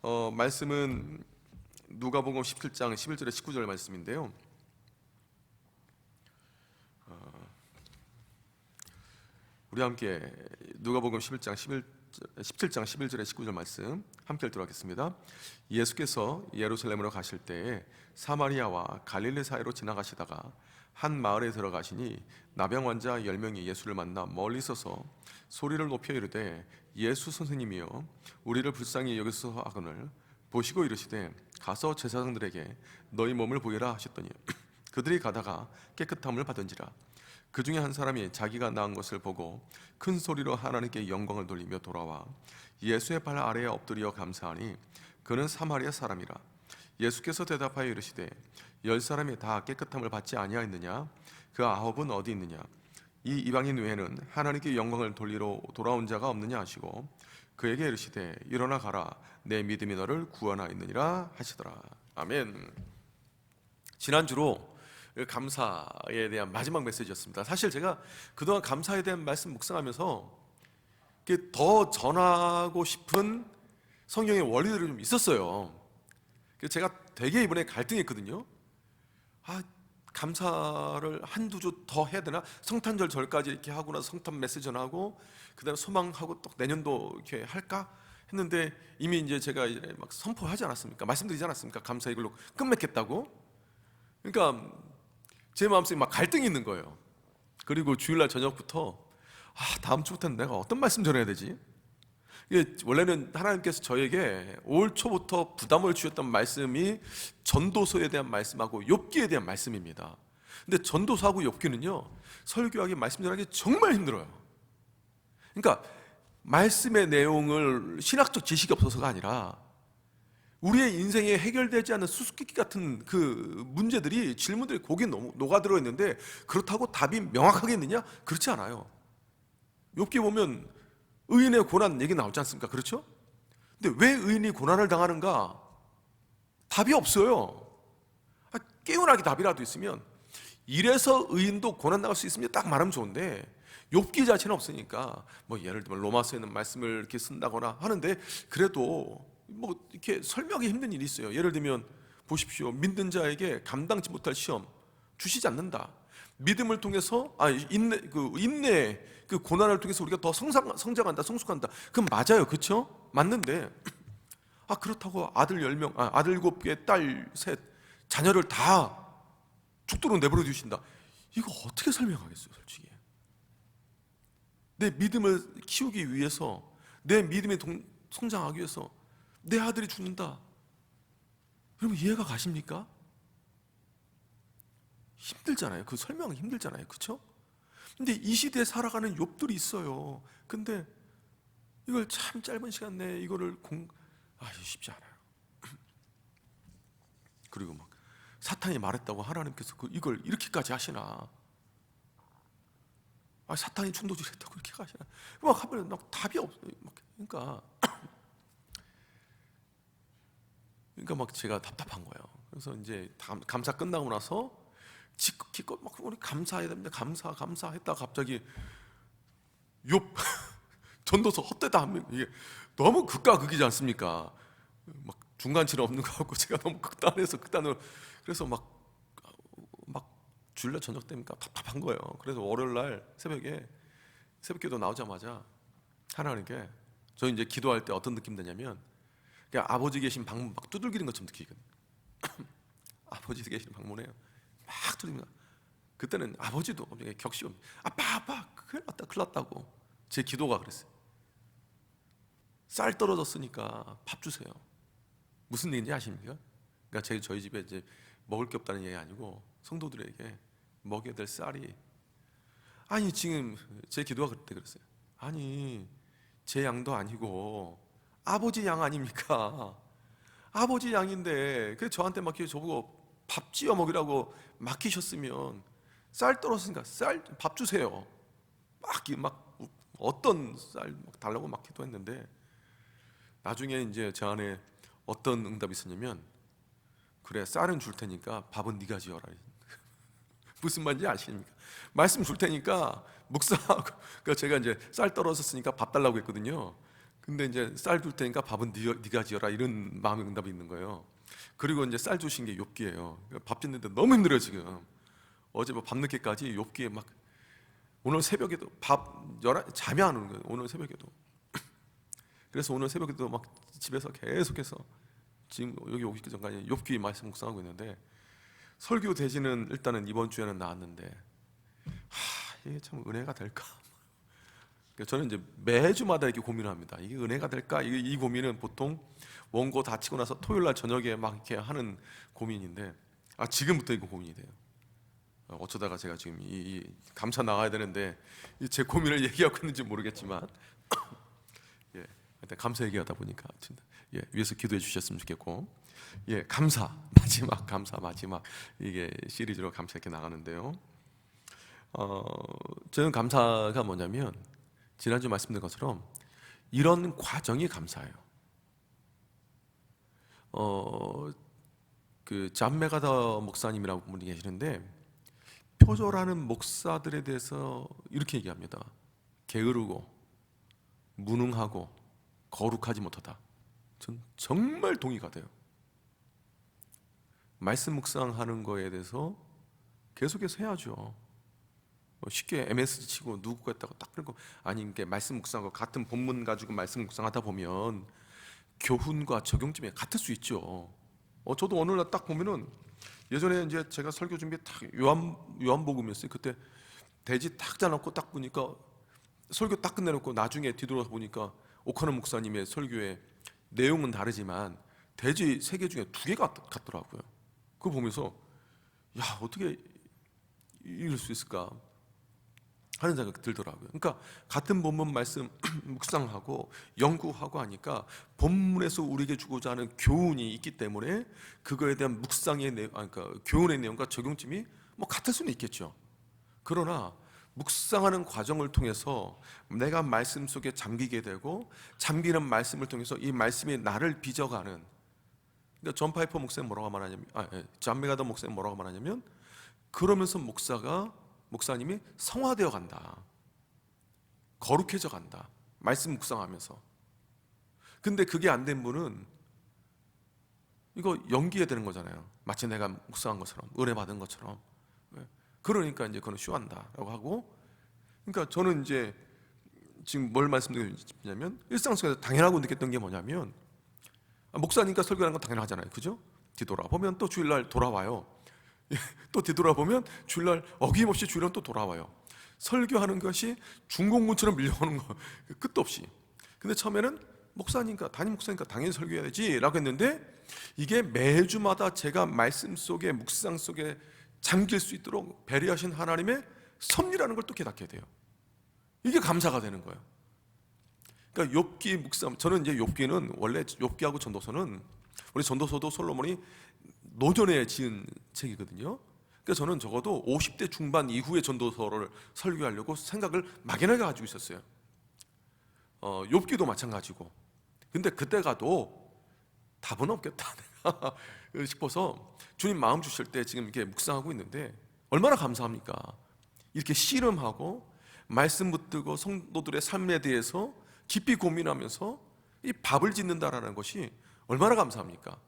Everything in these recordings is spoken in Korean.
말씀은 누가복음 17장 11절에 19절 말씀인데요. 우리 함께 누가복음 17장 11절에 19절 말씀 함께 읽도록 하겠습니다. 예수께서 예루살렘으로 가실 때에 사마리아와 갈릴리 사이로 지나가시다가 한 마을에 들어가시니 나병 환자 10명이 예수를 만나 멀리 서서 소리를 높여 이르되 예수 선생님이여 우리를 불쌍히 여기소서 하거늘 보시고 이르시되 가서 제사장들에게 너희 몸을 보이라 하셨더니 그들이 가다가 깨끗함을 받은지라. 그 중에 한 사람이 자기가 나은 것을 보고 큰 소리로 하나님께 영광을 돌리며 돌아와 예수의 발 아래에 엎드려 감사하니 그는 사마리아 사람이라. 예수께서 대답하여 이르시되 10사람이 다 깨끗함을 받지 아니하였느냐? 그 9은 어디 있느냐? 이 이방인 외에는 하나님께 영광을 돌리러 돌아온 자가 없느냐 하시고 그에게 이르시되 일어나 가라 내 믿음이 너를 구원하였느니라 하시더라. 아멘. 지난주로 감사에 대한 마지막 메시지였습니다. 사실 제가 그동안 감사에 대한 말씀 묵상하면서 더 전하고 싶은 성경의 원리들이 좀 있었어요. 제가 되게 이번에 갈등이 있거든요. 감사를 한두 주 더 해야 되나? 성탄절 절까지 이렇게 하고 나서 성탄 메시지 전하고 그다음에 소망하고 또 내년도 이렇게 할까 했는데 이미 이제 제가 막 선포하지 않았습니까? 말씀드리지 않았습니까? 감사 이걸로 끝맺겠다고. 그러니까 제 마음속에 막 갈등이 있는 거예요. 그리고 주일날 저녁부터 다음 주부터는 내가 어떤 말씀 전해야 되지? 이게 원래는 하나님께서 저에게 올 초부터 부담을 주셨던 말씀이 전도서에 대한 말씀하고 욥기에 대한 말씀입니다. 근데 전도서하고 욥기는요 설교하기 말씀 전하기 정말 힘들어요. 그러니까 말씀의 내용을 신학적 지식이 없어서가 아니라 우리의 인생에 해결되지 않는 수수께끼 같은 그 문제들이 질문들이 거기에 녹아들어 있는데 그렇다고 답이 명확하게 있느냐? 그렇지 않아요. 욥기 보면 의인의 고난 얘기 나오지 않습니까? 그렇죠? 근데 왜 의인이 고난을 당하는가? 답이 없어요. 깨운하게 답이라도 있으면 이래서 의인도 고난 당할 수 있으면 딱 말하면 좋은데 욥기 자체는 없으니까 뭐 예를 들면 로마서에 있는 말씀을 이렇게 쓴다거나 하는데 그래도 뭐 이렇게 설명하기 힘든 일이 있어요. 예를 들면 보십시오. 믿는 자에게 감당치 못할 시험 주시지 않는다. 믿음을 통해서 인내 그 고난을 통해서 우리가 더 성장한다, 성숙한다. 그건 맞아요, 그렇죠? 맞는데 그렇다고 아들 10명, 아들 7개, 딸 3, 자녀를 다 죽도록 내버려 두신다. 이거 어떻게 설명하겠어요, 솔직히? 내 믿음을 키우기 위해서, 내 믿음이 성장하기 위해서 내 아들이 죽는다. 여러분 이해가 가십니까? 힘들잖아요. 그 설명은 힘들잖아요. 그렇죠? 근데 이 시대에 살아가는 욥들이 있어요. 근데 이걸 참 짧은 시간 내에 이거를 쉽지 않아요. 그리고 막 사탄이 말했다고 하나님께서 이걸 이렇게까지 하시나? 사탄이 충동질했다고 이렇게 하시나? 막 하면 막 답이 없어요. 그러니까 막 제가 답답한 거예요. 그래서 이제 감사 끝나고 나서 기껏 막 우리 감사해야 됩니다. 감사했다가 갑자기 욥 전도서 헛되다 하면 이게 너무 극과 극이지 않습니까? 막 중간치는 없는 거 같고 제가 너무 극단으로 그래서 막 주일날 저녁 때니까 답답한 거예요. 그래서 월요일날 새벽기도 나오자마자 하나님께 저 이제 기도할 때 어떤 느낌 드냐면 그냥 아버지 계신 방문 막 두들기는 것처럼 느끼거든요. 아버지 계신 방문에 막 두드립니다. 그때는 아버지도 격식 없는 아빠 큰일 났다고 제 기도가 그랬어요. 쌀 떨어졌으니까 밥 주세요. 무슨 얘기인지 아십니까? 그러니까 저희 집에 이제 먹을 게 없다는 얘기 아니고 성도들에게 먹여야 될 쌀이 지금 제 기도가 그때 그랬어요. 제 양도 아니고 아버지 양 아닙니까? 아버지 양인데 그 저한테 막 저보고 밥 지어 먹이라고 맡기셨으면 쌀 떨어졌으니까 밥 주세요. 막 어떤 쌀 달라고 막 기도했는데 나중에 이제 저 안에 어떤 응답이 있었냐면 그래 쌀은 줄 테니까 밥은 네가 지어라. 무슨 말인지 아십니까? 말씀 줄 테니까 묵상하고 제가 이제 쌀 떨어졌으니까 밥 달라고 했거든요. 근데 이제 쌀 줄 테니까 밥은 네가 지어라, 이런 마음의 응답이 있는 거예요. 그리고 이제 쌀 주신 게 욥기예요. 밥 짓는데 너무 힘들어요 지금. 어제 뭐 밤늦게까지 욥기에 막, 오늘 새벽에도 잠이 안 오는 거예요. 오늘 새벽에도. 그래서 오늘 새벽에도 막 집에서 계속해서 지금 여기 오기 전까지 욥기 말씀 묵상하고 있는데, 설교 대지는 일단은 이번 주에는 나왔는데, 이게 참 은혜가 될까? 저는 이제 매주마다 이렇게 고민을 합니다. 이게 은혜가 될까? 이 고민은 보통 원고 다 치고 나서 토요일 날 저녁에 막 이렇게 하는 고민인데, 지금부터 이거 고민이 돼요. 어쩌다가 제가 지금 이 감사 나가야 되는데 제 고민을 얘기하고 있는지 모르겠지만 예, 일단 감사 얘기하다 보니까 위에서 기도해 주셨으면 좋겠고, 감사 마지막 이게 시리즈로 감사 이렇게 나가는데요. 저는 감사가 뭐냐면, 지난주 말씀드린 것처럼 이런 과정이 감사해요. 그 존 맥아더 목사님이라고 분이 계시는데, 표절하는 목사들에 대해서 이렇게 얘기합니다. 게으르고 무능하고 거룩하지 못하다. 전 정말 동의가 돼요. 말씀 묵상하는 거에 대해서 계속해서 해야죠. 쉽게 MSG 치고 누구가 했다고 딱 그런 거 아닌 게, 말씀 묵상하고 같은 본문 가지고 말씀 묵상하다 보면 교훈과 적용점이 같을 수 있죠. 저도 어느 날 딱 보면은, 예전에 이제 제가 설교 준비 딱 요한복음이었어요. 그때 대지 딱 짜놓고 딱 보니까, 설교 딱 끝내놓고 나중에 뒤돌아서 보니까 오카노 목사님의 설교의 내용은 다르지만 대지 3개 중에 2개가 같더라고요. 그거 보면서 어떻게 이럴 수 있을까 하는 생각이 들더라고요. 그러니까 같은 본문 말씀 묵상하고 연구하고 하니까 본문에서 우리에게 주고자 하는 교훈이 있기 때문에 그거에 대한 묵상의 내용, 그러니까 교훈의 내용과 적용점이 뭐 같을 수는 있겠죠. 그러나 묵상하는 과정을 통해서 내가 말씀 속에 잠기게 되고, 잠기는 말씀을 통해서 이 말씀이 나를 빚어가는, 그러니까 존 파이퍼 목사님 뭐라고 말하냐면, 존 맥아더 목사님 뭐라고 말하냐면, 그러면서 목사님이 성화되어 간다, 거룩해져 간다, 말씀 묵상하면서. 근데 그게 안 된 분은 이거 연기해야 되는 거잖아요. 마치 내가 묵상한 것처럼, 은혜 받은 것처럼. 그러니까 이제 그건 쉬워한다라고 하고, 그러니까 저는 이제 지금 뭘 말씀드리냐면, 일상 속에서 당연하고 느꼈던 게 뭐냐면, 목사니까 설교하는 건 당연하잖아요, 그죠? 뒤돌아보면 또 주일날 돌아와요. 또 뒤돌아보면 주일날 어김없이 주일은 또 돌아와요. 설교하는 것이 중공군처럼 밀려오는 거, 끝도 없이. 근데 처음에는 담임 목사니까 당연히 설교해야지 라고 했는데, 이게 매주마다 제가 말씀 속에, 묵상 속에 잠길 수 있도록 배려하신 하나님의 섭리라는 걸 또 깨닫게 돼요. 이게 감사가 되는 거예요. 그러니까 욥기 묵상, 저는 이제 욥기는 원래, 욥기하고 전도서는, 우리 전도서도 솔로몬이 노전에 지은 책이거든요. 그러니까 저는 적어도 50대 중반 이후의 전도서를 설교하려고 생각을 막연하게 가지고 있었어요. 욥기도 마찬가지고. 근데 그때 가도 답은 없겠다 싶어서 주님 마음 주실 때 지금 이렇게 묵상하고 있는데, 얼마나 감사합니까? 이렇게 씨름하고 말씀 붙들고 성도들의 삶에 대해서 깊이 고민하면서 이 밥을 짓는다라는 것이 얼마나 감사합니까?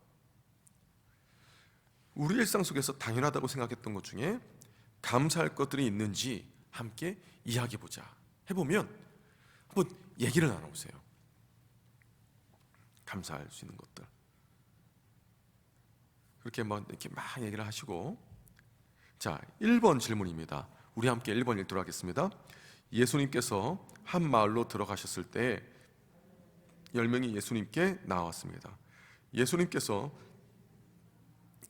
우리 일상 속에서 당연하다고 생각했던 것 중에 감사할 것들이 있는지 함께 이야기해보자. 해보면 한번 얘기를 나눠보세요. 감사할 수 있는 것들. 그렇게 이렇게 막 얘기를 하시고, 자, 1번 질문입니다. 우리 함께 1번 읽도록 하겠습니다. 예수님께서 한 마을로 들어가셨을 때 10명이 예수님께 나왔습니다. 예수님께서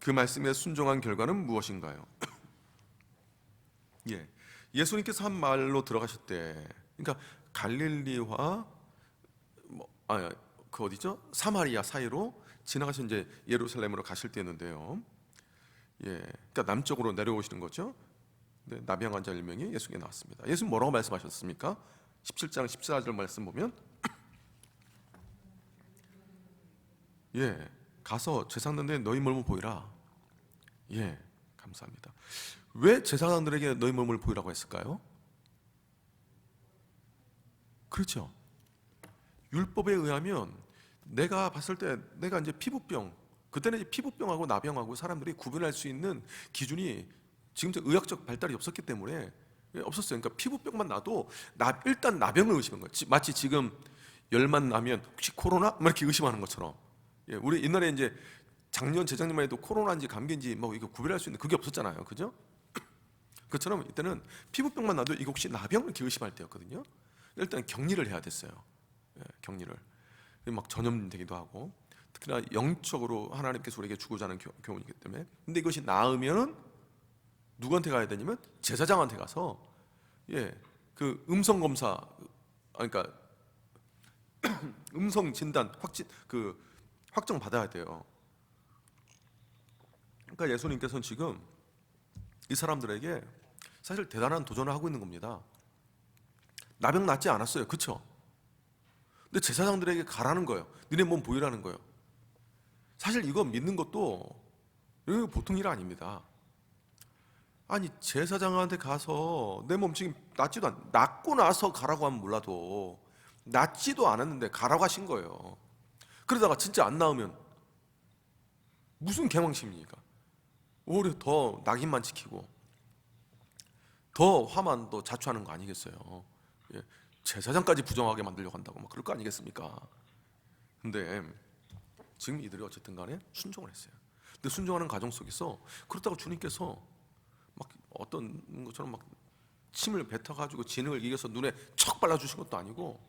그 말씀에 순종한 결과는 무엇인가요? 예수님께서 한 마을로 들어가셨대. 그러니까 갈릴리와 그 어디죠? 사마리아 사이로 지나가서 이제 예루살렘으로 가실 때였는데요. 그러니까 남쪽으로 내려오시는 거죠. 나병 환자 1명이 예수님께 나왔습니다. 예수님 뭐라고 말씀하셨습니까? 17장 14절 말씀 보면, 가서 제사장들에게 너희 몸을 보이라. 감사합니다. 왜 제사장들에게 너희 몸을 보이라고 했을까요? 그렇죠. 율법에 의하면 내가 봤을 때 내가 이제 피부병, 그때는 이제 피부병하고 나병하고 사람들이 구분할 수 있는 기준이 지금 의학적 발달이 없었기 때문에 없었어요. 그러니까 피부병만 나도 일단 나병을 의심한 거예요. 마치 지금 열만 나면 혹시 코로나? 막 이렇게 의심하는 것처럼. 예, 우리 옛날에 이제 작년 재작년만 해도 코로나인지 감기인지 뭐 이거 구별할 수 있는 그게 없었잖아요. 그죠? 그처럼 이때는 피부병만 나도 이거 혹시 나병을 이렇게 의심할 때였거든요. 일단 격리를 해야 됐어요. 예, 격리를. 막 전염되기도 하고 특히나 영적으로 하나님께서 우리에게 주고자 하는 교훈이기 때문에. 근데 이것이 나으면은 누구한테 가야 되냐면 제사장한테 가서 그 음성 검사, 그러니까 음성 진단 확정 받아야 돼요. 그러니까 예수님께서는 지금 이 사람들에게 사실 대단한 도전을 하고 있는 겁니다. 나병 낫지 않았어요, 그렇죠? 근데 제사장들에게 가라는 거예요. 너네 몸 보이라는 거예요. 사실 이거 믿는 것도 이거 보통 일 아닙니다. 아니 제사장한테 가서 내 몸 지금 낫고 나서 가라고 하면 몰라도 낫지도 않았는데 가라고 하신 거예요. 그러다가 진짜 안 나으면 무슨 개망신입니까? 오히려 더 낙인만 지키고 더 화만 더 자초하는 거 아니겠어요? 예, 제사장까지 부정하게 만들려고 한다고 막 그럴 거 아니겠습니까? 근데 지금 이들이 어쨌든 간에 순종을 했어요. 근데 순종하는 과정 속에서 그렇다고 주님께서 막 어떤 것처럼 막 침을 뱉어가지고 진흙을 이겨서 눈에 척 발라주신 것도 아니고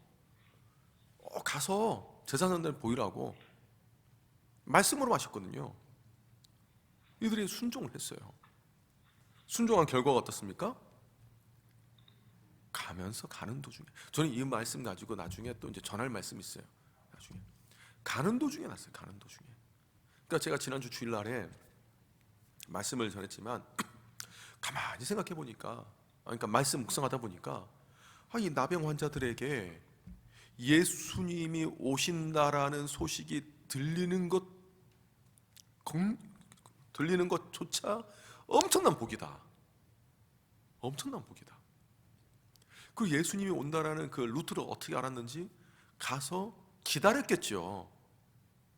가서 제사장들 보이라고 말씀으로 하셨거든요. 이들이 순종을 했어요. 순종한 결과가 어떻습니까? 가는 도중에 저는 이 말씀 가지고 나중에 또 이제 전할 말씀이 있어요. 나중에 가는 도중에 났어요. 가는 도중에. 그러니까 제가 지난주 주일날에 말씀을 전했지만 가만히 생각해 보니까, 그러니까 말씀 묵상하다 보니까 이 나병 환자들에게 예수님이 오신다라는 소식이 들리는 것조차 엄청난 복이다. 엄청난 복이다. 그 예수님이 온다라는 그 루트를 어떻게 알았는지 가서 기다렸겠죠.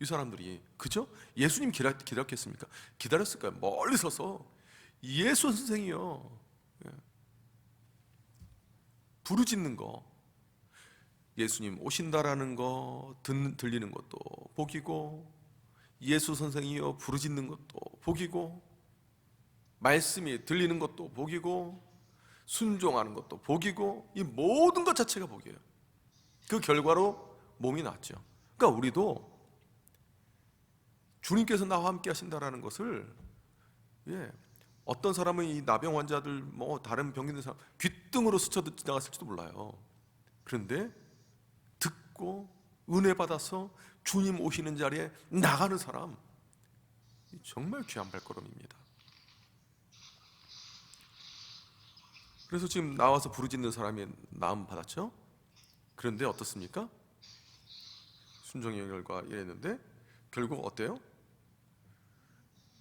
이 사람들이, 그죠? 예수님 기다렸겠습니까? 기다렸을까요? 멀리 서서 예수 선생이요, 부르짖는 거, 예수님 오신다라는 거 들리는 것도 복이고, 예수 선생이요 부르짖는 것도 복이고, 말씀이 들리는 것도 복이고, 순종하는 것도 복이고, 이 모든 것 자체가 복이에요. 그 결과로 몸이 낫죠. 그러니까 우리도 주님께서 나와 함께 하신다라는 것을, 어떤 사람은 이 나병 환자들 뭐 다른 병 있는 사람 귓등으로 스쳐 지나갔을지도 몰라요. 그런데 듣고 은혜 받아서 주님 오시는 자리에 나가는 사람, 정말 귀한 발걸음입니다. 그래서 지금 나와서 부르짖는 사람이 나음 받았죠. 그런데 어떻습니까? 순종의 결과 이랬는데 결국 어때요?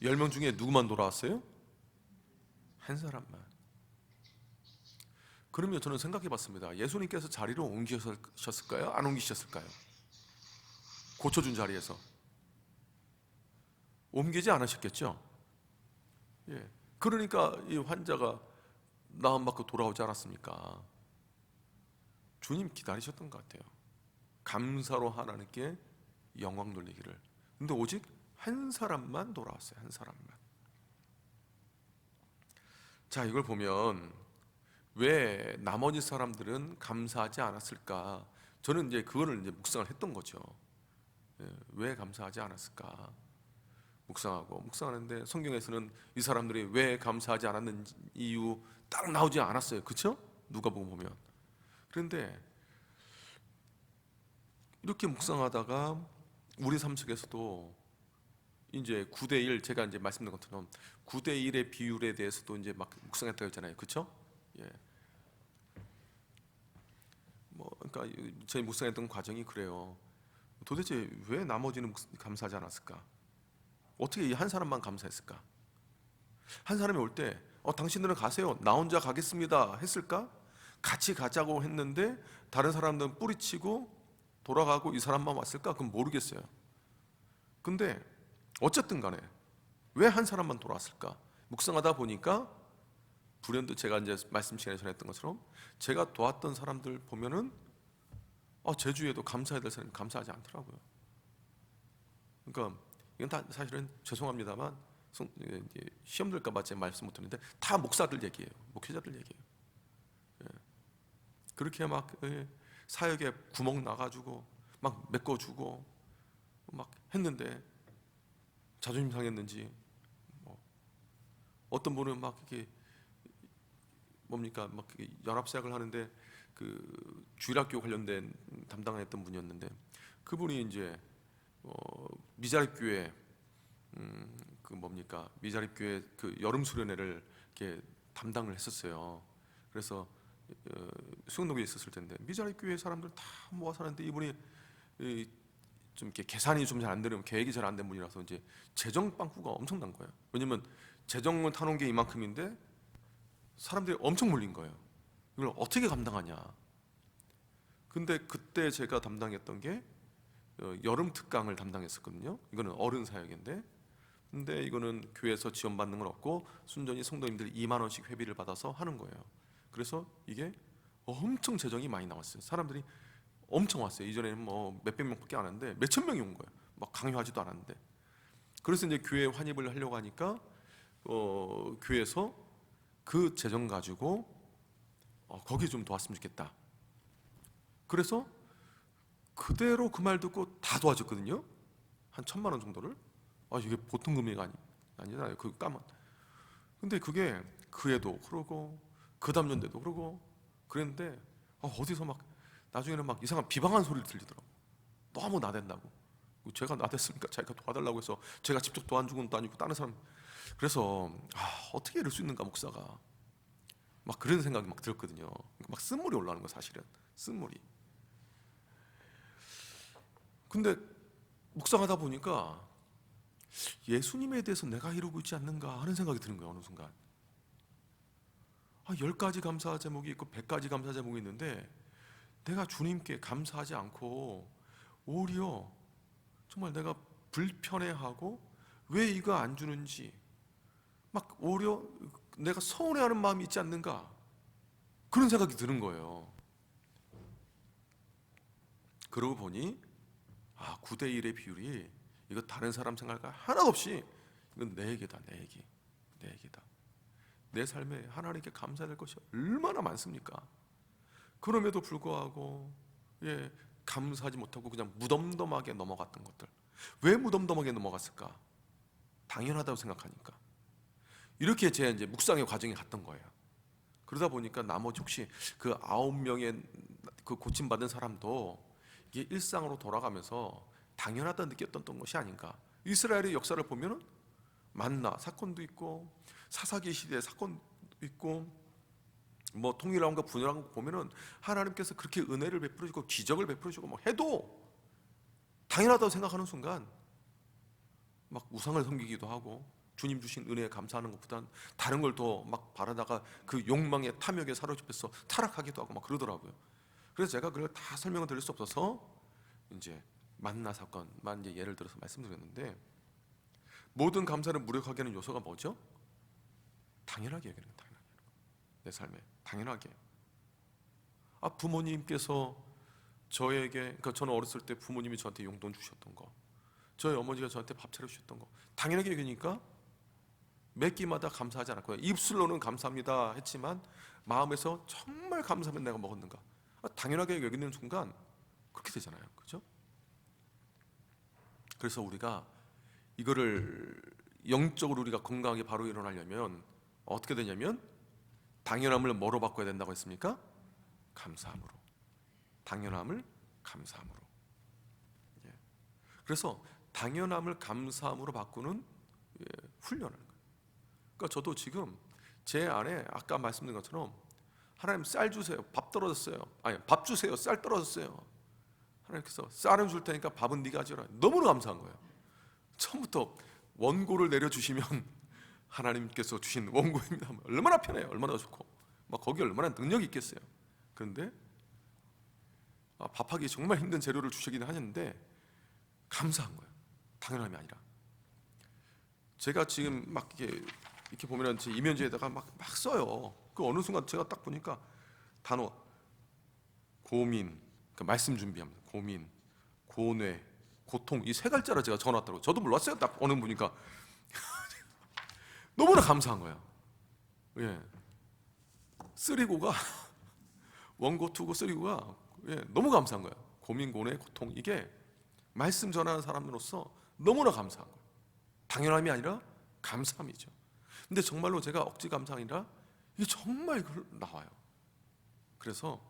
10명 중에 누구만 돌아왔어요? 한 사람만. 그러면 저는 생각해 봤습니다. 예수님께서 자리를 옮기셨을까요? 안 옮기셨을까요? 고쳐준 자리에서 옮기지 않으셨겠죠? 그러니까 이 환자가 나음 받고 돌아오지 않았습니까? 주님 기다리셨던 것 같아요. 감사로 하나님께 영광 돌리기를. 근데 오직 한 사람만 돌아왔어요. 한 사람만. 자, 이걸 보면 왜 나머지 사람들은 감사하지 않았을까? 저는 이제 그거를 이제 묵상을 했던 거죠. 왜 감사하지 않았을까? 묵상하는데 성경에서는 이 사람들이 왜 감사하지 않았는 이유 딱 나오지 않았어요. 그렇죠? 누가복음 보면. 그런데 이렇게 묵상하다가 우리 삶 속에서도 이제 9대1, 제가 이제 말씀드린 것처럼 9대1의 비율에 대해서도 이제 막 묵상했다고 했잖아요. 그렇죠? 그러니까 저희 묵상했던 과정이 그래요. 도대체 왜 나머지는 감사하지 않았을까? 어떻게 이 한 사람만 감사했을까? 한 사람이 올 때 당신들은 가세요, 나 혼자 가겠습니다 했을까? 같이 가자고 했는데 다른 사람들은 뿌리치고 돌아가고 이 사람만 왔을까? 그건 모르겠어요. 근데 어쨌든 간에 왜 한 사람만 돌아왔을까? 묵상하다 보니까 불현듯 제가 이제 말씀 시간에 전했던 것처럼 제가 도왔던 사람들 보면은 제주에도 감사해야 될 사람이 감사하지 않더라고요. 그러니까 이건 다 사실은 죄송합니다만 시험 들까 봐 제가 말씀 못 드렸는데 다 목사들 얘기예요. 목회자들 얘기예요. 예. 그렇게 막 사역에 구멍 나가지고 막 메꿔주고 막 했는데 자존심 상했는지 어떤 분은 막 이렇게 뭡니까 막 연합사역을 하는데 그 주일학교 관련된 담당을 했던 분이었는데 그분이 이제 미자립교회 그 뭡니까 미자립교회 그 여름 수련회를 이렇게 담당을 했었어요. 그래서 수영동에 있었을 텐데 미자립교회 사람들 다 모아서 하는데 이분이 좀 이렇게 계산이 좀 잘 안 되는 계획이 잘 안 된 분이라서 이제 재정 빵꾸가 엄청난 거예요. 왜냐면 재정을 타놓은 게 이만큼인데 사람들이 엄청 몰린 거예요. 이걸 어떻게 감당하냐. 근데 그때 제가 담당했던 게 여름 특강을 담당했었거든요. 이거는 어른 사역인데 근데 이거는 교회에서 지원받는 건 없고 순전히 성도님들 2만 원씩 회비를 받아서 하는 거예요. 그래서 이게 엄청 재정이 많이 나왔어요. 사람들이 엄청 왔어요. 이전에는 뭐 몇백 명밖에 안 왔는데 몇천 명이 온 거예요. 막 강요하지도 않았는데. 그래서 이제 교회 환입을 하려고 하니까 교회에서 그 재정 가지고 거기 좀 도왔으면 좋겠다. 그래서 그대로 그 말 듣고 다 도와줬거든요. 한 1,000만 원 정도를. 이게 보통 금액이 아니잖아요. 그 까만. 근데 그게 그 해도 그러고 그 다음 연대도 그러고 그랬는데 어디서 막 나중에는 막 이상한 비방한 소리를 들리더라고. 너무 나댄다고. 제가 나댔습니까? 자기가 도와달라고 해서 제가 직접 도와준 것도 아니고 다른 사람. 그래서 어떻게 이럴 수 있는가 목사가 막 그런 생각이 막 들었거든요. 막 쓴물이 올라오는 거 사실은 쓴물이. 근데 묵상하다 보니까 예수님에 대해서 내가 이러고 있지 않는가 하는 생각이 드는 거예요. 어느 순간 10가지 감사 제목이 있고 100가지 감사 제목이 있는데 내가 주님께 감사하지 않고 오히려 정말 내가 불편해하고 왜 이거 안 주는지 막 오히려 내가 서운해하는 마음이 있지 않는가 그런 생각이 드는 거예요. 그러고 보니 9대 1의 비율이 이거 다른 사람 생각과 하나도 없이 이건 내 얘기다. 내 얘기다. 내 삶에 하나님께 감사할 것이 얼마나 많습니까? 그럼에도 불구하고 감사하지 못하고 그냥 무덤덤하게 넘어갔던 것들. 왜 무덤덤하게 넘어갔을까? 당연하다고 생각하니까. 이렇게 제 이제 묵상의 과정에 갔던 거예요. 그러다 보니까 나머지 혹시 그 9명의 그 고침받은 사람도 이게 일상으로 돌아가면서 당연하다 느꼈던 것이 아닌가. 이스라엘의 역사를 보면은 만나 사건도 있고 사사기 시대의 사건도 있고 뭐 통일왕과 분열왕 보면은 하나님께서 그렇게 은혜를 베풀어 주고 기적을 베풀어 주고 뭐 해도 당연하다고 생각하는 순간 막 우상을 섬기기도 하고 주님 주신 은혜에 감사하는 것보단 다른 걸 더 막 바라다가 그 욕망에 탐욕에 사로잡혀서 타락하기도 하고 막 그러더라고요. 그래서 제가 그걸 다 설명을 드릴 수 없어서 이제 만나 사건만 이제 예를 들어서 말씀드렸는데 모든 감사를 무력하게 하는 요소가 뭐죠? 당연하게 여기는 거예요. 당연하게. 내 삶에 당연하게. 부모님께서 저에게 그러니까 저는 어렸을 때 부모님이 저한테 용돈 주셨던 거, 저희 어머니가 저한테 밥 차려주셨던 거 당연하게 여기니까 몇 끼마다 감사하지 않았고요. 입술로는 감사합니다 했지만 마음에서 정말 감사하면 내가 먹었는가 당연하게 여기는 순간 그렇게 되잖아요. 그죠? 그래서 우리가 이거를 영적으로 우리가 건강하게 바로 일어나려면 어떻게 되냐면 당연함을 뭐로 바꿔야 된다고 했습니까? 감사함으로. 당연함을 감사함으로. 그래서 당연함을 감사함으로 바꾸는 훈련을. 그러니까 저도 지금 제 안에 아까 말씀드린 것처럼 하나님 쌀 주세요. 밥 떨어졌어요. 아니 밥 주세요. 쌀 떨어졌어요. 하나님께서 쌀은 줄 테니까 밥은 네가 지어라. 너무나 감사한 거예요. 처음부터 원고를 내려주시면 하나님께서 주신 원고입니다. 얼마나 편해요. 얼마나 좋고 막 거기 얼마나 능력이 있겠어요. 그런데 밥하기 정말 힘든 재료를 주시긴 하는데 감사한 거예요. 당연함이 아니라. 제가 지금 막 이렇게 보면은 제 이면지에다가 막 써요. 그 어느 순간 제가 딱 보니까 단어 고민, 그러니까 말씀 준비합니다. 고민, 고뇌, 고통 이 세 글자로 제가 적어놨더라고요. 저도 몰랐어요. 딱 어느 보니까 너무나 감사한 거예요. 예, 쓰리고가 원고, 투고, 쓰리고가 너무 감사한 거예요. 고민, 고뇌, 고통 이게 말씀 전하는 사람으로서 너무나 감사한 거예요. 당연함이 아니라 감사함이죠. 근데 정말로 제가 억지 감사가 아니라 이게 정말 나와요. 그래서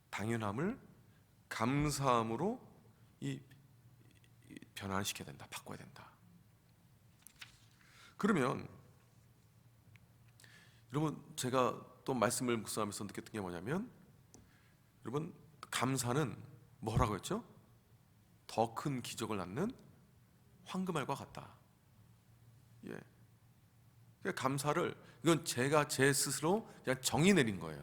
당연함을 감사함으로 변환시켜야 된다, 바꿔야 된다. 그러면 여러분 제가 또 말씀을 묵상하면서 느꼈던 게 뭐냐면 여러분 감사는 뭐라고 했죠? 더 큰 기적을 낳는 황금알과 같다. 예. 그러니까 감사를 이건 제가 제 스스로 그냥 정의 내린 거예요.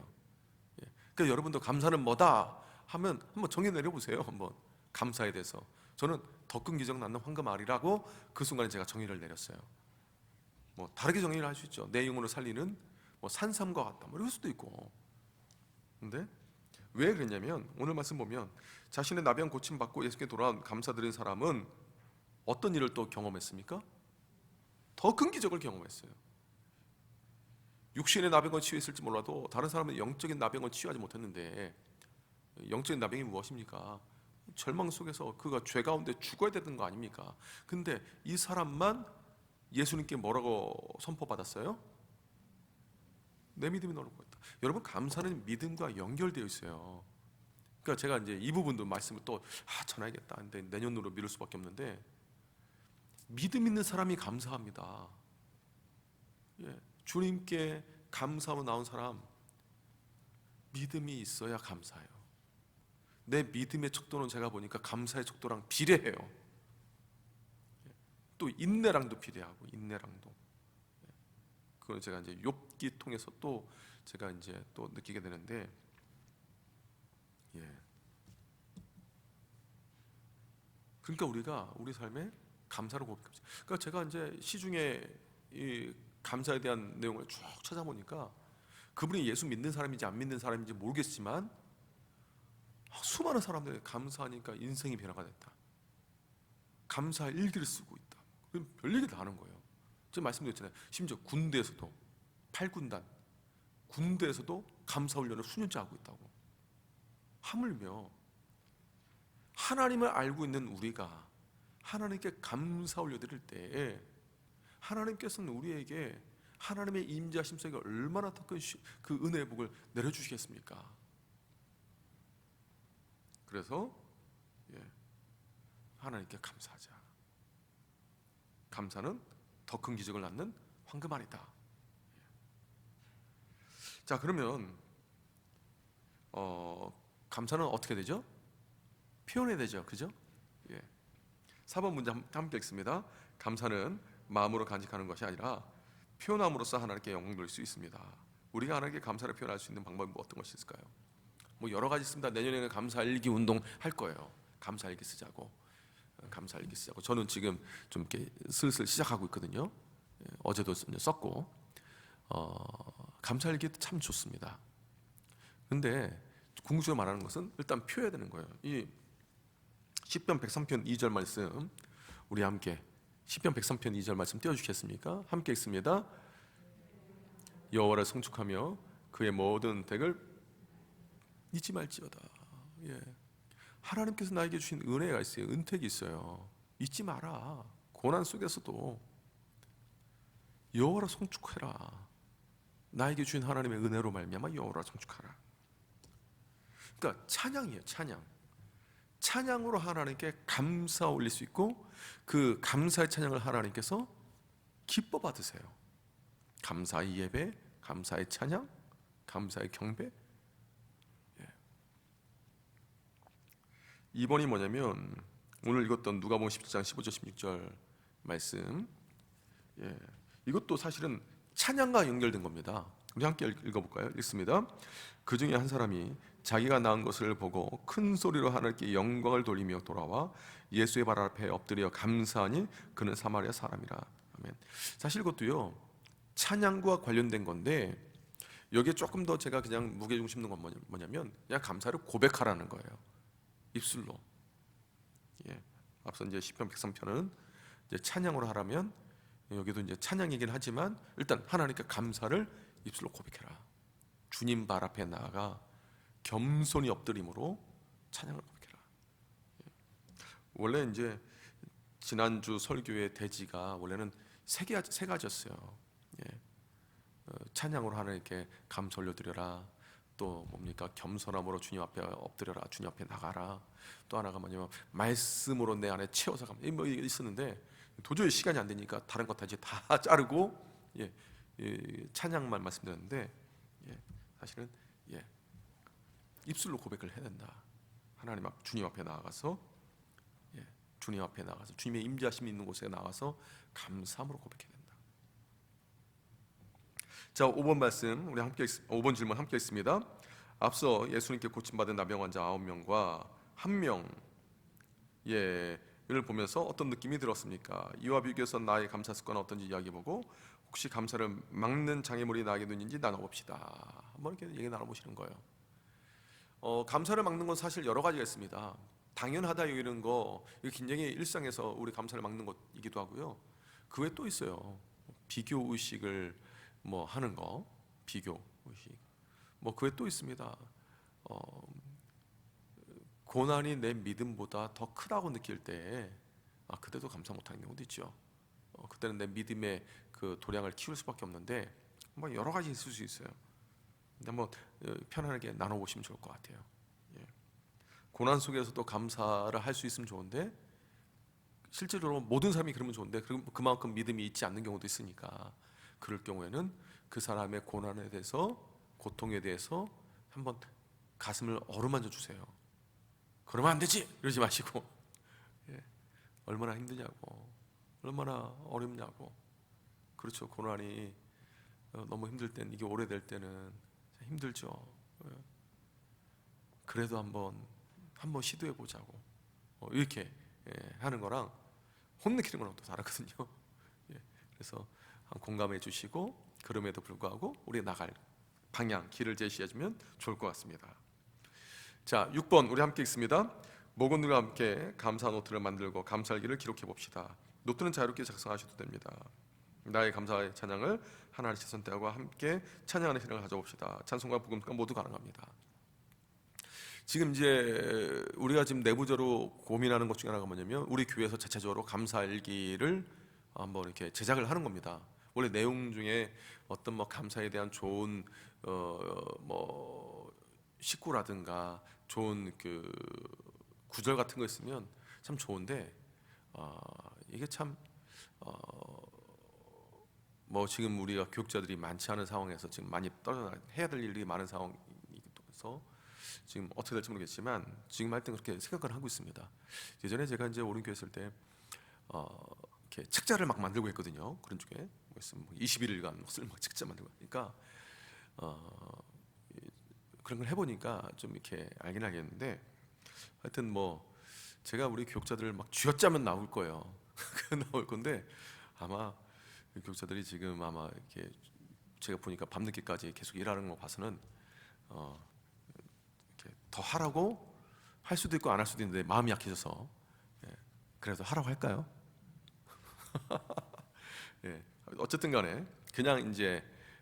예. 그러니까 여러분도 감사는 뭐다 하면 한번 정의 내려보세요. 한번 감사에 대해서 저는 더 큰 기적 낳는 황금알이라고 그 순간에 제가 정의를 내렸어요. 뭐 다르게 정의를 할 수 있죠. 내 영혼을 살리는 뭐 산삼과 같다. 뭐 이럴 수도 있고. 근데 왜 그랬냐면 오늘 말씀 보면 자신의 나병 고침 받고 예수께 돌아온 감사드린 사람은 어떤 일을 또 경험했습니까? 더 큰 기적을 경험했어요. 육신의 나병을 치유했을지 몰라도 다른 사람은 영적인 나병을 치유하지 못했는데 영적인 나병이 무엇입니까? 절망 속에서 그가 죄 가운데 죽어야 되는 거 아닙니까? 근데 이 사람만 예수님께 뭐라고 선포받았어요? 내 믿음이 너를 구했다. 여러분 감사는 믿음과 연결되어 있어요. 그러니까 제가 이제 이 부분도 말씀을 또 전해야겠다. 근데 내년으로 미룰 수밖에 없는데 믿음 있는 사람이 감사합니다. 예, 주님께 감사하고 나온 사람 믿음이 있어야 감사해요. 내 믿음의 척도는 제가 보니까 감사의 척도랑 비례해요. 또 인내랑도 비례하고 인내랑도. 그건 제가 이제 욥기 통해서 또 제가 이제 또 느끼게 되는데, 그러니까 우리가 우리 삶에 감사를 고백합니다. 그러니까 제가 이제 시중에 이 감사에 대한 내용을 쭉 찾아보니까 그분이 예수 믿는 사람인지 안 믿는 사람인지 모르겠지만 수많은 사람들이 감사하니까 인생이 변화가 됐다. 감사 일기를 쓰고 있다. 별얘기 다 하는 거예요. 제가 말씀드렸잖아요. 심지어 군대에서도 8군단 군대에서도 감사 훈련을 수년째 하고 있다고. 하물며 하나님을 알고 있는 우리가 하나님께 감사 올려드릴 때에 하나님께서는 우리에게 하나님의 임재하심 속에 얼마나 더 큰 그 은혜의 복을 내려주시겠습니까? 그래서 하나님께 감사하자. 감사는 더 큰 기적을 낳는 황금알이다. 자, 그러면 감사는 어떻게 되죠? 표현해야 되죠, 그죠? 4번 문제 함께 읽습니다. 감사는 마음으로 간직하는 것이 아니라 표현함으로써 하나님께 영광 돌릴 수 있습니다. 우리가 하나님께 감사를 표현할 수 있는 방법이 어떤 것이 있을까요? 뭐 여러 가지 있습니다. 내년에는 감사일기 운동 할 거예요. 감사일기 쓰자고. 감사일기 쓰자고. 저는 지금 좀 이렇게 슬슬 시작하고 있거든요. 어제도 썼고. 감사일기 참 좋습니다. 근데 궁극적으로 말하는 것은 일단 표해야 되는 거예요. 이 시편 103편 2절 말씀 우리 함께 시편 103편 2절 말씀 띄워주시겠습니까? 함께 읽습니다. 여호와를 송축하며 그의 모든 덕을 잊지 말지어다. 하나님께서 나에게 주신 은혜가 있어요. 은택이 있어요. 잊지 마라. 고난 속에서도 여호와를 송축해라. 나에게 주신 하나님의 은혜로 말미암아 여호와를 송축하라. 그러니까 찬양이에요. 찬양으로 하나님께 감사 올릴 수 있고 그 감사의 찬양을 하나님께서 기뻐 받으세요. 감사의 예배, 감사의 찬양, 감사의 경배. 2번이 뭐냐면 오늘 읽었던 누가복음 17장 15절 16절 말씀. 이것도 사실은 찬양과 연결된 겁니다. 우리 함께 읽어볼까요? 읽습니다. 그 중에 한 사람이 자기가 낳은 것을 보고 큰 소리로 하나님께 영광을 돌리며 돌아와 예수의 발 앞에 엎드려 감사하니 그는 사마리아 사람이라. 아멘. 사실 이것도요 찬양과 관련된 건데 여기에 조금 더 제가 그냥 무게중심 있는 건 뭐냐면 그냥 감사를 고백하라는 거예요. 입술로. 예. 앞서 이제 시편 103편은 이제 찬양으로 하라면 여기도 이제 찬양이긴 하지만 일단 하나님께 감사를 입술로 고백해라. 주님 발 앞에 나아가 겸손히 엎드림으로 찬양을 고백해라. 예. 원래 이제 지난주 설교의 대지가 원래는 세 가지였어요. 예. 찬양으로 하나님께 감사 올려드려라. 또 뭡니까? 겸손함으로 주님 앞에 엎드려라. 주님 앞에 나가라. 또 하나가 뭐냐면 말씀으로 내 안에 채워서 가면 뭐 이게 있었는데 도저히 시간이 안 되니까 다른 것 다 이제 다 자르고 예, 찬양만 말씀드렸는데 사실은 입술로 고백을 해야 된다. 하나님 앞 주님 앞에 나아가서 주님 앞에 나가서 주님의 임재하심이 있는 곳에 나가서 감사함으로 고백해야 된다. 자, 5번 말씀 우리 함께 5번 질문 함께 있습니다. 앞서 예수님께 고침받은 나병 환자 9명과 1명 를 보면서 어떤 느낌이 들었습니까? 이와 비교해서 나의 감사 습관은 어떤지 이야기해보고 혹시 감사를 막는 장애물이 나에게도 있는지 나눠봅시다. 한번 이렇게 얘기 나눠보시는 거예요. 감사를 막는 건 사실 여러 가지가 있습니다. 당연하다 이런 거 이거 굉장히 일상에서 우리 감사를 막는 것이기도 하고요. 그 외에 또 있어요. 비교 의식을 뭐 하는 거, 비교 의식. 뭐 그 외에 또 있습니다. 고난이 내 믿음보다 더 크다고 느낄 때 그때도 감사 못하는 경우도 있죠. 그때는 내 믿음의 그 도량을 키울 수밖에 없는데 뭐 여러 가지 있을 수 있어요. 근데 한번 편안하게 나눠보시면 좋을 것 같아요. 예. 고난 속에서도 감사를 할 수 있으면 좋은데 실제로 모든 사람이 그러면 좋은데 그만큼 믿음이 있지 않는 경우도 있으니까 그럴 경우에는 그 사람의 고난에 대해서 고통에 대해서 한번 가슴을 어루만져 주세요. 그러면 안 되지! 이러지 마시고 얼마나 힘드냐고 얼마나 어렵냐고. 그렇죠. 고난이 너무 힘들 때는 이게 오래될 때는 힘들죠. 그래도 한번 시도해 보자고 이렇게 하는 거랑 혼내키는 거랑 또 다르거든요. 그래서 공감해 주시고 그럼에도 불구하고 우리 나갈 방향 길을 제시해 주면 좋을 것 같습니다. 자, 6번 우리 함께 읽습니다. 모건들과 함께 감사 노트를 만들고 감사일기를 기록해 봅시다. 노트는 자유롭게 작성하셔도 됩니다. 나의 감사의 찬양을 하나님의 선택과 함께 찬양하는 시간을 가져봅시다. 찬송과 복음과 모두 가능합니다. 지금 이제 우리가 지금 내부적으로 고민하는 것 중에 하나가 뭐냐면 우리 교회에서 자체적으로 감사일기를 한번 이렇게 제작을 하는 겁니다. 원래 내용 중에 어떤 뭐 감사에 대한 좋은 뭐 식구라든가 좋은 그 구절 같은 거 있으면 참 좋은데 이게 참 뭐 지금 우리가 교육자들이 많지 않은 상황에서 지금 많이 떨어져 해야 될 일이 많은 상황이라서 지금 어떻게 될지 모르겠지만 지금 할 때 그렇게 생각을 하고 있습니다. 예전에 제가 이제 오른교회 있을 때 이렇게 책자를 막 만들고 했거든요. 그런 쪽에 뭐 있으면 21일간 쓸막 책자 만들고 그러니까 그런 걸 해보니까 좀 이렇게 알긴 알겠는데 하여튼 뭐 제가 우리 교육자들 막 쥐어짜면 나올 거예요. 나올 건데 아마 교육자들이 지금 아마 이렇게 제가 보니까 밤늦게까지 계속 일하는 거 봐서는 이렇게 더 하라고 할 수도 있고 안 할 수도 있는데 마음이 약해져서 그래도 하라고 할까요? 어쨌든 간에 그냥 이제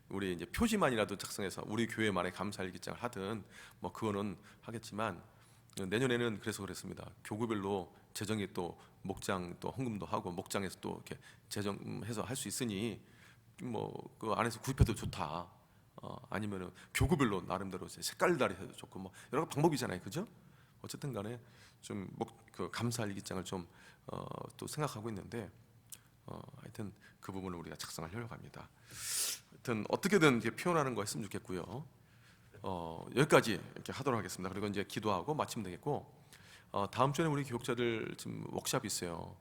우리 이제 표지만이라도 작성해서 우리 교회만의 감사일기장을 하든 뭐 그거는 하겠지만 내년에는 그래서 그랬습니다. 교구별로 재정이 또 목장 또 헌금도 하고 목장에서 또 이렇게 재정해서 할 수 있으니 뭐 그 안에서 구입해도 좋다. 아니면은 교구별로 나름대로 색깔다리 해도 좋고 뭐 여러 가지 방법이잖아요, 그죠? 어쨌든 간에 좀 그 감사일기장을 좀 또 생각하고 있는데 하여튼 그 부분을 우리가 작성하려고 합니다. 하여튼 어떻게든 이렇게 표현하는 거 했으면 좋겠고요. 여기까지 이렇게 하도록 하겠습니다. 그리고 이제 기도하고 마치면 되겠고 다음 주에는 우리 교육자들 지금 워크숍이 있어요.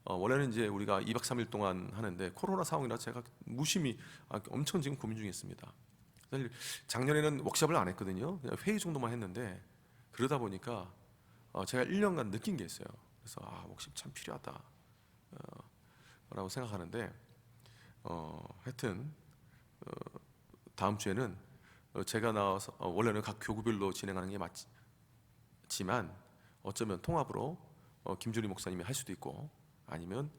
원래는 이제 우리가 2박 3일 동안 하는데 코로나 상황이라 제가 무심히 엄청 지금 고민 중에 있습니다. 사실 작년에는 워크숍을 안 했거든요. 그냥 회의 정도만 했는데 그러다 보니까 제가 1년간 느낀 게 있어요. 그래서 워크숍 참 필요하다 라고 생각하는데 하여튼 다음 주에는 제가 나와서 원래는 각 교구별로 진행하는 게 맞지만 어쩌면 통합으로 김준희 목사님이 할 수도 있고 아니면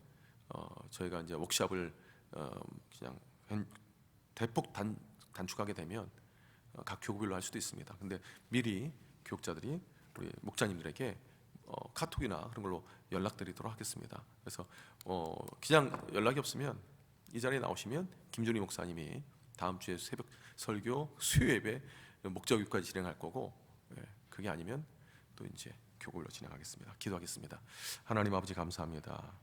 저희가 이제 워크숍을 그냥 대폭 단축하게 되면 각 교구별로 할 수도 있습니다. 근데 미리 교육자들이 우리 목자님들에게 카톡이나 그런 걸로 연락드리도록 하겠습니다. 그래서 그냥 연락이 없으면 이 자리에 나오시면 김준희 목사님이 다음 주에 새벽 설교, 수요 예배, 목자교육까지 진행할 거고, 그게 아니면 또 이제 교구별로 진행하겠습니다. 기도하겠습니다. 하나님 아버지 감사합니다.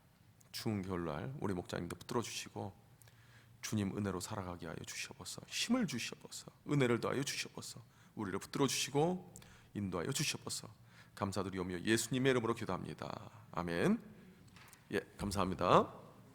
추운 겨울날 우리 목자님도 붙들어 주시고 주님 은혜로 살아가게 하여 주시옵소서. 힘을 주시옵소서. 은혜를 더하여 주시옵소서. 우리를 붙들어 주시고 인도하여 주시옵소서. 감사드리오며 예수님의 이름으로 기도합니다. 아멘. 예, 감사합니다.